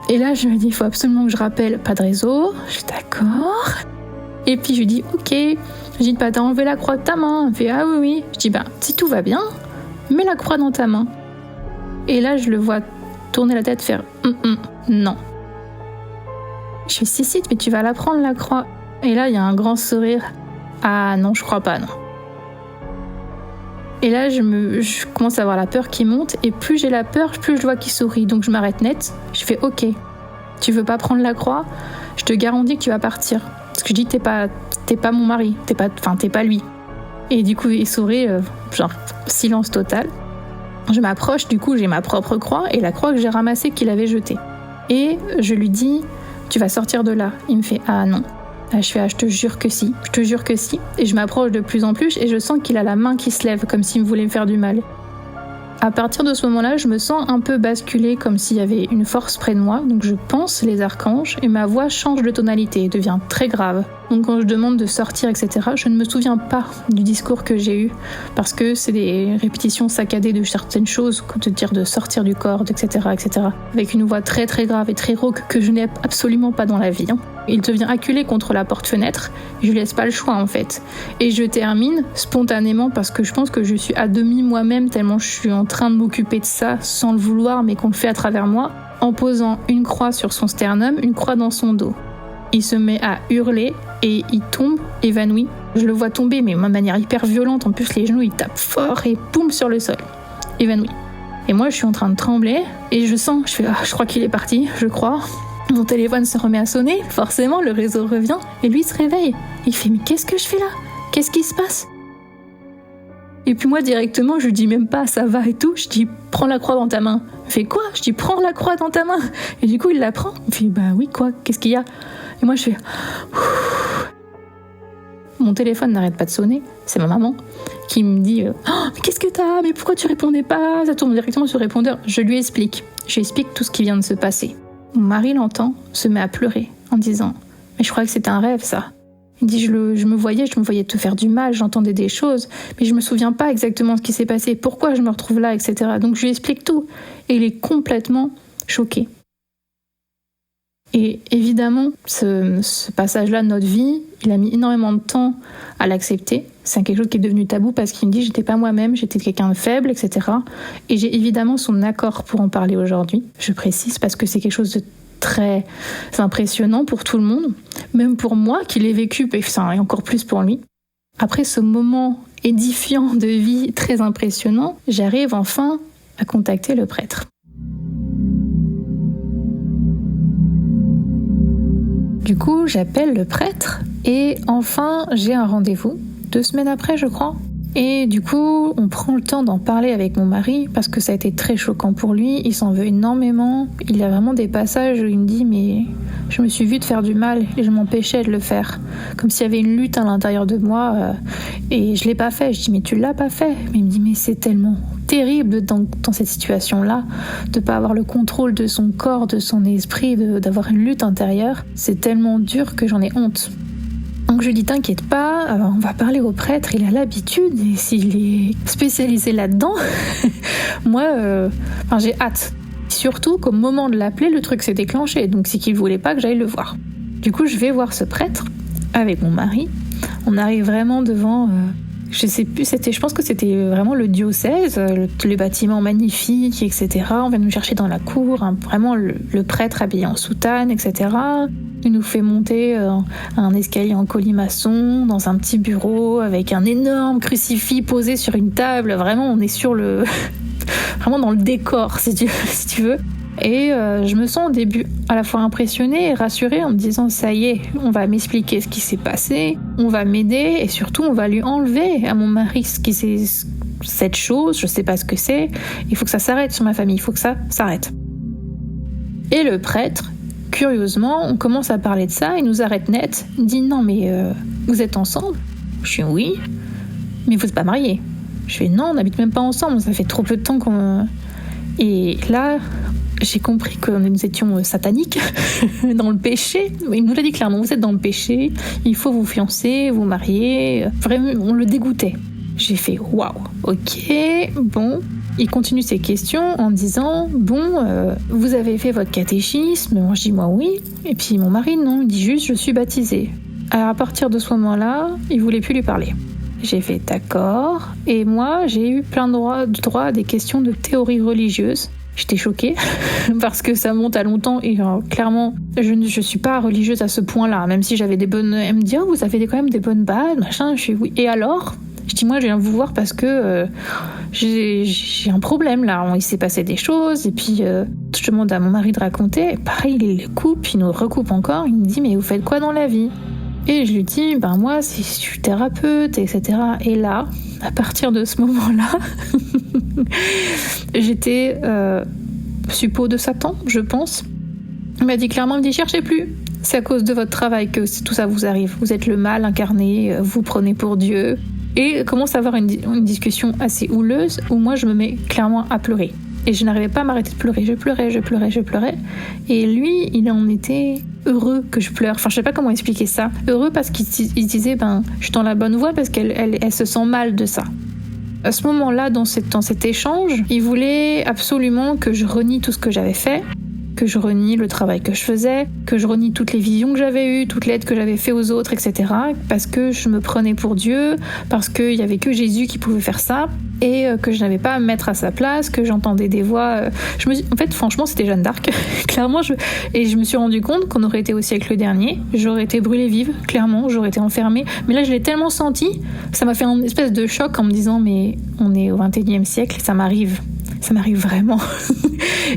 Et là, je me dis « Il faut absolument que je rappelle, pas de réseau », je suis d'accord. Et puis je lui dis « Ok », je dis « T'as enlevé la croix de ta main ?» Il me fait « Ah oui, oui ». Je dis « Si tout va bien, mets la croix dans ta main ». Et là, je le vois tourner la tête, faire non. Je fais si, mais tu vas la prendre la croix. Et là, il y a un grand sourire. Ah non, je crois pas, non. Et là, je commence à avoir la peur qui monte, et plus j'ai la peur, plus je vois qu'il sourit. Donc je m'arrête net. Je fais ok, tu veux pas prendre la croix ? Je te garantis que tu vas partir. Parce que je dis t'es pas mon mari, t'es pas lui. Et du coup, il sourit, genre silence total. Je m'approche, du coup j'ai ma propre croix et la croix que j'ai ramassée qu'il avait jetée. Et je lui dis, tu vas sortir de là. Il me fait, ah non. Je fais, je te jure que si. Et je m'approche de plus en plus et je sens qu'il a la main qui se lève comme s'il voulait me faire du mal. À partir de ce moment-là, je me sens un peu basculer comme s'il y avait une force près de moi. Donc je pense les archanges et ma voix change de tonalité et devient très grave. Donc quand je demande de sortir, etc., je ne me souviens pas du discours que j'ai eu parce que c'est des répétitions saccadées de certaines choses, de dire de sortir du corps, etc., etc. Avec une voix très très grave et très rauque que je n'ai absolument pas dans la vie. Il devient acculé contre la porte-fenêtre, je lui laisse pas le choix en fait. Et je termine spontanément parce que je pense que je suis à demi moi-même tellement je suis en train de m'occuper de ça sans le vouloir mais qu'on le fait à travers moi, en posant une croix sur son sternum, une croix dans son dos. Il se met à hurler et il tombe évanoui. Je le vois tomber mais de manière hyper violente, en plus les genoux ils tapent fort et boum sur le sol, évanoui. Et moi je suis en train de trembler et je sens, je crois qu'il est parti, je crois. Mon téléphone se remet à sonner, forcément le réseau revient et lui se réveille. Il fait mais qu'est-ce que je fais là ? Qu'est-ce qui se passe ? Et puis moi directement je lui dis même pas ça va et tout, je dis prends la croix dans ta main. Il fait quoi ? Je dis prends la croix dans ta main. Et du coup il la prend, il fait bah oui quoi, qu'est-ce qu'il y a ? Et moi je fais mon téléphone n'arrête pas de sonner, c'est ma maman qui me dit mais qu'est-ce que t'as ? Mais pourquoi tu répondais pas ? Ça tourne directement sur le répondeur. Je lui explique tout ce qui vient de se passer. Mon mari l'entend, se met à pleurer en disant « Mais je croyais que c'était un rêve, ça. » Il dit « Je me voyais te faire du mal, j'entendais des choses, mais je me souviens pas exactement ce qui s'est passé, pourquoi je me retrouve là, etc. » Donc je lui explique tout. Et il est complètement choqué. Et évidemment, ce passage-là de notre vie, il a mis énormément de temps à l'accepter. C'est quelque chose qui est devenu tabou parce qu'il me dit « J'étais pas moi-même, j'étais quelqu'un de faible, etc. » Et j'ai évidemment son accord pour en parler aujourd'hui. Je précise parce que c'est quelque chose de très impressionnant pour tout le monde, même pour moi qui l'ai vécu, et encore plus pour lui. Après ce moment édifiant de vie très impressionnant, j'arrive enfin à contacter le prêtre. Du coup, j'appelle le prêtre et enfin, j'ai un rendez-vous, 2 semaines après, je crois. Et du coup, on prend le temps d'en parler avec mon mari parce que ça a été très choquant pour lui. Il s'en veut énormément. Il y a vraiment des passages où il me dit « Mais je me suis vue de faire du mal et je m'empêchais de le faire. » Comme s'il y avait une lutte à l'intérieur de moi et je l'ai pas fait. Je dis « Mais tu l'as pas fait ?» Mais il me dit « Mais c'est tellement terrible dans cette situation-là de pas avoir le contrôle de son corps, de son esprit, d'avoir une lutte intérieure. C'est tellement dur que j'en ai honte. » Donc je lui dis t'inquiète pas, on va parler au prêtre, il a l'habitude et s'il est spécialisé là-dedans, moi j'ai hâte. surtout qu'au moment de l'appeler, le truc s'est déclenché, donc c'est qu'il voulait pas que j'aille le voir. Du coup, je vais voir ce prêtre avec mon mari. On arrive vraiment devant, je sais plus, je pense que c'était vraiment le diocèse, le bâtiment magnifique, etc. On vient nous chercher dans la cour, vraiment le prêtre habillé en soutane, etc. Il nous fait monter un escalier en colimaçon, dans un petit bureau, avec un énorme crucifix posé sur une table. Vraiment, on est sur vraiment dans le décor, si tu veux. Et je me sens au début à la fois impressionnée et rassurée en me disant ça y est, on va m'expliquer ce qui s'est passé, on va m'aider et surtout on va lui enlever à mon mari cette chose, je sais pas ce que c'est, il faut que ça s'arrête sur ma famille, il faut que ça s'arrête. Et le prêtre, curieusement, on commence à parler de ça, il nous arrête net, il dit non mais vous êtes ensemble ? Je dis oui, mais vous n'êtes pas mariés. Je fais non, on n'habite même pas ensemble, ça fait trop peu de temps qu'on... Et là... j'ai compris que nous étions sataniques, dans le péché. Il nous l'a dit clairement, vous êtes dans le péché, il faut vous fiancer, vous marier. Vraiment, on le dégoûtait. J'ai fait waouh, ok, bon. Il continue ses questions en disant vous avez fait votre catéchisme? Moi je dis moi oui. Et puis mon mari non, il dit juste je suis baptisé. Alors à partir de ce moment-là, il voulait plus lui parler. J'ai fait d'accord. Et moi j'ai eu plein de droit à des questions de théorie religieuse. J'étais choquée parce que ça monte à longtemps et clairement je suis pas religieuse à ce point-là, même si j'avais des bonnes... Elle me dit vous avez quand même des bonnes bases, machin. Je suis oui. Et alors? Je dis moi je viens vous voir parce que j'ai un problème là, il s'est passé des choses et puis je demande à mon mari de raconter. Et pareil il le coupe, il nous recoupe encore, il me dit mais vous faites quoi dans la vie? Et je lui dis moi je suis thérapeute, etc. Et là, à partir de ce moment-là, j'étais suppôt de Satan, je pense. Il m'a dit clairement, il me dit cherchez plus. C'est à cause de votre travail que tout ça vous arrive. Vous êtes le mal incarné, vous prenez pour Dieu. Et commence à avoir une discussion assez houleuse où moi je me mets clairement à pleurer. Et je n'arrivais pas à m'arrêter de pleurer. Je pleurais. Et lui, il en était heureux que je pleure. Enfin, je sais pas comment expliquer ça. Heureux parce qu'il disait, je suis dans la bonne voie parce qu'elle se sent mal de ça. À ce moment-là, dans cet échange, il voulait absolument que je renie tout ce que j'avais fait, que je renie le travail que je faisais, que je renie toutes les visions que j'avais eues, toute l'aide que j'avais fait aux autres, etc. Parce que je me prenais pour Dieu, parce qu'il y avait que Jésus qui pouvait faire ça, et que je n'avais pas à me mettre à sa place, que j'entendais des voix... En fait, franchement, c'était Jeanne d'Arc. Clairement, et je me suis rendu compte qu'on aurait été au siècle dernier, j'aurais été brûlée vive, clairement, j'aurais été enfermée. Mais là, je l'ai tellement senti, ça m'a fait une espèce de choc en me disant, mais on est au 21e siècle, ça m'arrive vraiment.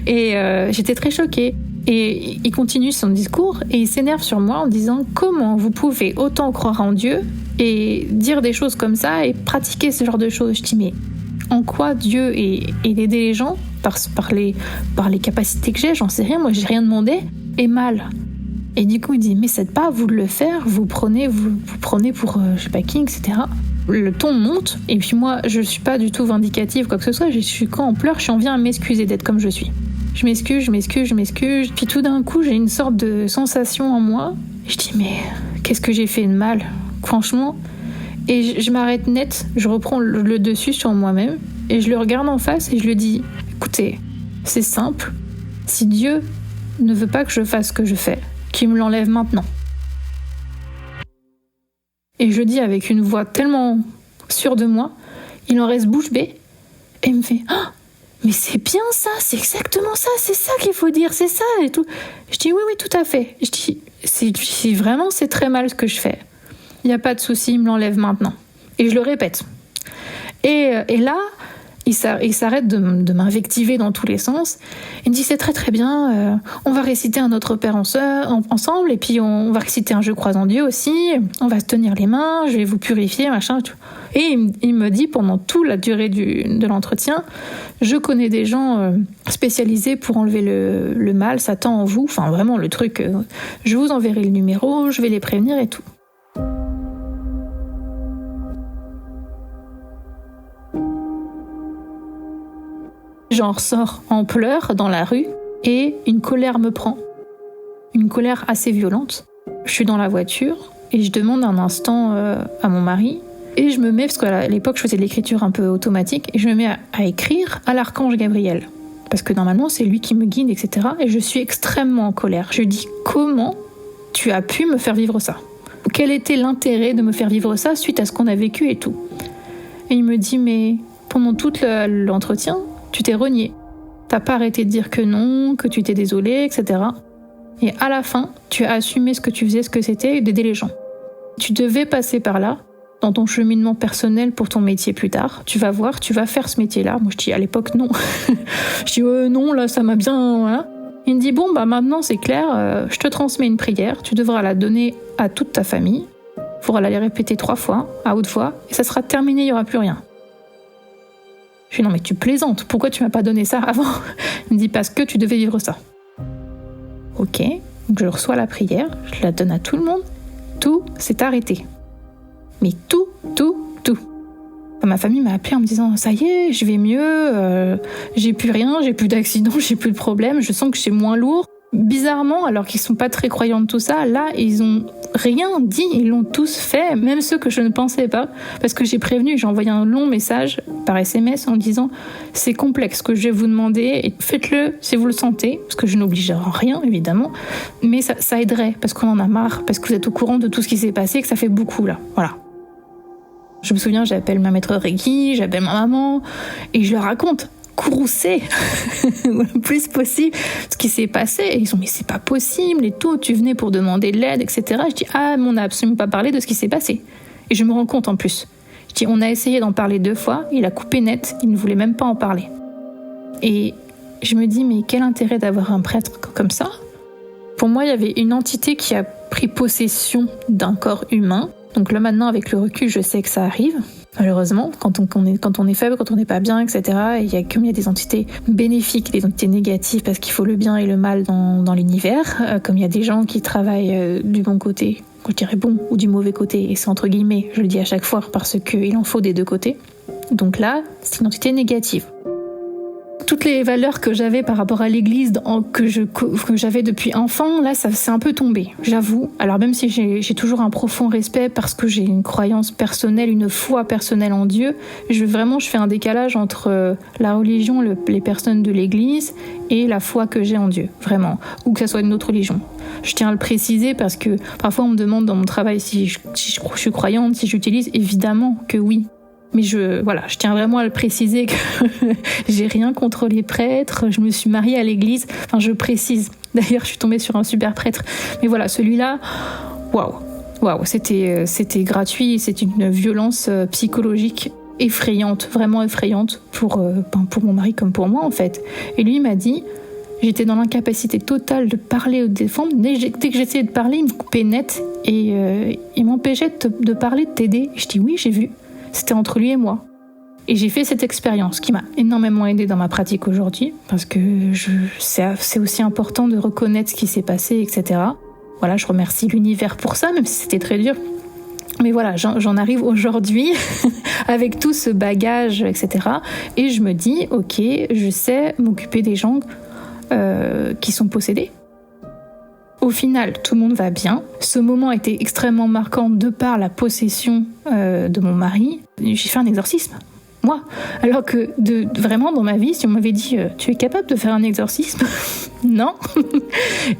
Et j'étais très choquée. Et il continue son discours et il s'énerve sur moi en disant comment vous pouvez autant croire en Dieu et dire des choses comme ça et pratiquer ce genre de choses. Je dis mais en quoi Dieu et d'aider les gens par les capacités que j'ai, j'en sais rien, moi j'ai rien demandé, est mal. Et du coup il dit mais c'est pas à vous de le faire, vous prenez pour je sais pas qui, etc. Le ton monte et puis moi je suis pas du tout vindicative quoi que ce soit, je suis quand on pleure, j'en viens à m'excuser d'être comme je suis. Je m'excuse. Puis tout d'un coup, j'ai une sorte de sensation en moi. Je dis, mais qu'est-ce que j'ai fait de mal, franchement? Et je m'arrête net, je reprends le dessus sur moi-même, et je le regarde en face et je lui dis, écoutez, c'est simple. Si Dieu ne veut pas que je fasse ce que je fais, qu'il me l'enlève maintenant. Et je dis avec une voix tellement sûre de moi, il en reste bouche bée, et il me fait, ah! Mais c'est bien ça, c'est exactement ça, c'est ça qu'il faut dire, c'est ça et tout. Je dis oui, tout à fait. Je dis, si vraiment c'est très mal ce que je fais, il n'y a pas de souci, il me l'enlève maintenant. Et je le répète. Et là, il s'arrête de m'invectiver dans tous les sens. Il me dit c'est très très bien, on va réciter un Notre Père ensemble, et puis on va réciter un Je crois en Dieu aussi, on va se tenir les mains, je vais vous purifier, machin, tout. Et il me dit pendant toute la durée de l'entretien, je connais des gens spécialisés pour enlever le mal, Satan en vous, enfin vraiment le truc, je vous enverrai le numéro, je vais les prévenir et tout. J'en ressors en pleurs dans la rue et une colère me prend. Une colère assez violente. Je suis dans la voiture et je demande un instant à mon mari et je me mets, parce qu'à l'époque je faisais de l'écriture un peu automatique, et je me mets à écrire à l'archange Gabriel. parce que normalement c'est lui qui me guide, etc. Et je suis extrêmement en colère. Je lui dis, comment tu as pu me faire vivre ça ? Quel était l'intérêt de me faire vivre ça suite à ce qu'on a vécu et tout ? Et il me dit, mais pendant tout l'entretien, tu t'es renié. T'as pas arrêté de dire que non, que tu t'es désolé, etc. Et à la fin, tu as assumé ce que tu faisais, ce que c'était, d'aider les gens. Tu devais passer par là, dans ton cheminement personnel pour ton métier plus tard. Tu vas voir, tu vas faire ce métier-là. Moi, je dis à l'époque non. Je dis non, là, ça m'a bien... Hein. Il me dit, bon, maintenant, c'est clair, je te transmets une prière, tu devras la donner à toute ta famille. Il faudra la répéter 3 fois, à haute voix, et ça sera terminé, il n'y aura plus rien. Je dis, non, mais tu plaisantes, pourquoi tu m'as pas donné ça avant ? Il me dit, parce que tu devais vivre ça. Ok, donc je reçois la prière, je la donne à tout le monde, tout s'est arrêté. Mais tout. Ma famille m'a appelé en me disant, ça y est, je vais mieux, j'ai plus rien, j'ai plus d'accident, j'ai plus de problème, je sens que c'est moins lourd. Bizarrement, alors qu'ils sont pas très croyants de tout ça, là, ils ont rien dit, ils l'ont tous fait, même ceux que je ne pensais pas, parce que j'ai prévenu, j'ai envoyé un long message par SMS en disant, c'est complexe ce que je vais vous demander, et faites-le si vous le sentez, parce que je n'oblige en rien, évidemment, mais ça aiderait, parce qu'on en a marre, parce que vous êtes au courant de tout ce qui s'est passé, que ça fait beaucoup, là, voilà. Je me souviens, j'appelle ma maître Reiki, j'appelle ma maman, et je leur raconte, courroucée, le plus possible, ce qui s'est passé. Et ils sont, mais c'est pas possible, et tout, tu venais pour demander de l'aide, etc. Je dis, mais on n'a absolument pas parlé de ce qui s'est passé. Et je me rends compte en plus. Je dis, on a essayé d'en parler 2 fois, il a coupé net, il ne voulait même pas en parler. Et je me dis, mais quel intérêt d'avoir un prêtre comme ça ? Pour moi, il y avait une entité qui a pris possession d'un corps humain. Donc là maintenant, avec le recul, je sais que ça arrive. Malheureusement, quand on est faible, quand on n'est pas bien, etc. Comme il y a des entités bénéfiques, des entités négatives, parce qu'il faut le bien et le mal dans l'univers, comme il y a des gens qui travaillent du bon côté, je dirais bon, ou du mauvais côté, et c'est entre guillemets, je le dis à chaque fois, parce qu'il en faut des 2 côtés. Donc là, c'est une entité négative. Toutes les valeurs que j'avais par rapport à l'église que j'avais depuis enfant, là, ça s'est un peu tombé, j'avoue. Alors même si j'ai toujours un profond respect parce que j'ai une croyance personnelle, une foi personnelle en Dieu, je fais un décalage entre la religion, les personnes de l'église et la foi que j'ai en Dieu, vraiment. Ou que ça soit une autre religion. Je tiens à le préciser parce que parfois on me demande dans mon travail si je suis croyante, si j'utilise, évidemment que oui. Mais je tiens vraiment à le préciser que j'ai rien contre les prêtres, je me suis mariée à l'église, enfin je précise. D'ailleurs, je suis tombée sur un super prêtre. Mais voilà, celui-là, waouh, c'était gratuit, c'est une violence psychologique effrayante, vraiment effrayante pour mon mari comme pour moi en fait. Et lui il m'a dit, j'étais dans l'incapacité totale de parler ou de défendre. Dès que j'essayais de parler, il me coupait net et il m'empêchait de parler, de t'aider. Et je dis oui, j'ai vu. C'était entre lui et moi. Et j'ai fait cette expérience qui m'a énormément aidée dans ma pratique aujourd'hui, parce que c'est aussi important de reconnaître ce qui s'est passé, etc. Voilà, je remercie l'univers pour ça, même si c'était très dur. Mais voilà, j'en arrive aujourd'hui avec tout ce bagage, etc. Et je me dis, ok, je sais m'occuper des gens qui sont possédés. Au final, tout le monde va bien. Ce moment a été extrêmement marquant de par la possession de mon mari. J'ai fait un exorcisme, moi. Alors que vraiment dans ma vie, si on m'avait dit tu es capable de faire un exorcisme, non.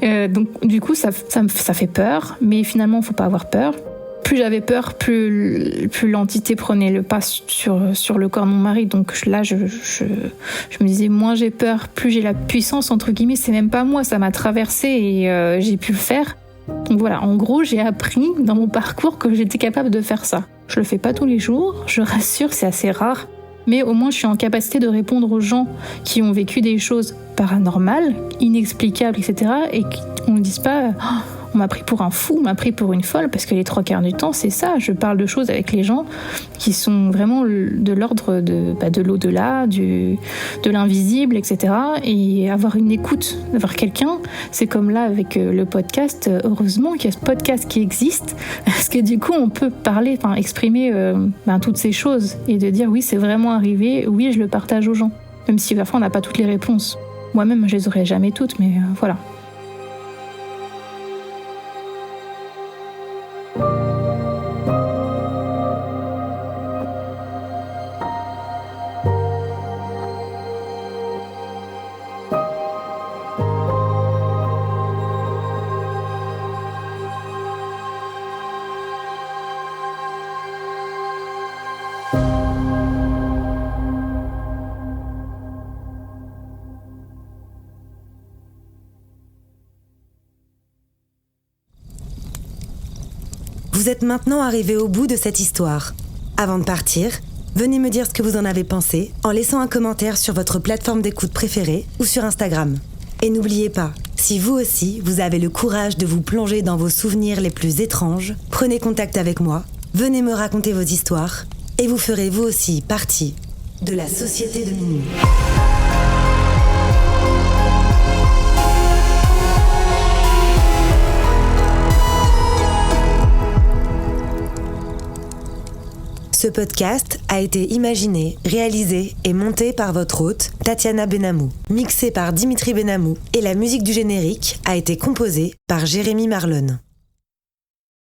Donc du coup, ça fait peur, mais finalement, il ne faut pas avoir peur. Plus j'avais peur, plus l'entité prenait le pas sur le corps de mon mari. Donc là, je me disais, moins j'ai peur, plus j'ai la puissance, entre guillemets. C'est même pas moi, ça m'a traversé et j'ai pu le faire. Donc voilà, en gros, j'ai appris dans mon parcours que j'étais capable de faire ça. Je le fais pas tous les jours, je rassure, c'est assez rare. Mais au moins, je suis en capacité de répondre aux gens qui ont vécu des choses paranormales, inexplicables, etc. Et qu'on ne dise pas... on m'a pris pour un fou, on m'a pris pour une folle, parce que les 3/4 du temps, c'est ça. Je parle de choses avec les gens qui sont vraiment de l'ordre de l'au-delà, de l'invisible, etc. Et avoir une écoute, avoir quelqu'un, c'est comme là avec le podcast. Heureusement qu'il y a ce podcast qui existe, parce que du coup, on peut parler, exprimer toutes ces choses et de dire oui, c'est vraiment arrivé, oui, je le partage aux gens. Même si parfois, on n'a pas toutes les réponses. Moi-même, je les aurais jamais toutes, mais voilà. vous êtes maintenant arrivé au bout de cette histoire. Avant de partir, venez me dire ce que vous en avez pensé en laissant un commentaire sur votre plateforme d'écoute préférée ou sur Instagram. Et n'oubliez pas, si vous aussi, vous avez le courage de vous plonger dans vos souvenirs les plus étranges, prenez contact avec moi, venez me raconter vos histoires et vous ferez vous aussi partie de la Société de Minuit. Ce podcast a été imaginé, réalisé et monté par votre hôte, Tatiana Benamou, mixé par Dimitri Benamou et la musique du générique a été composée par Jérémy Marlon.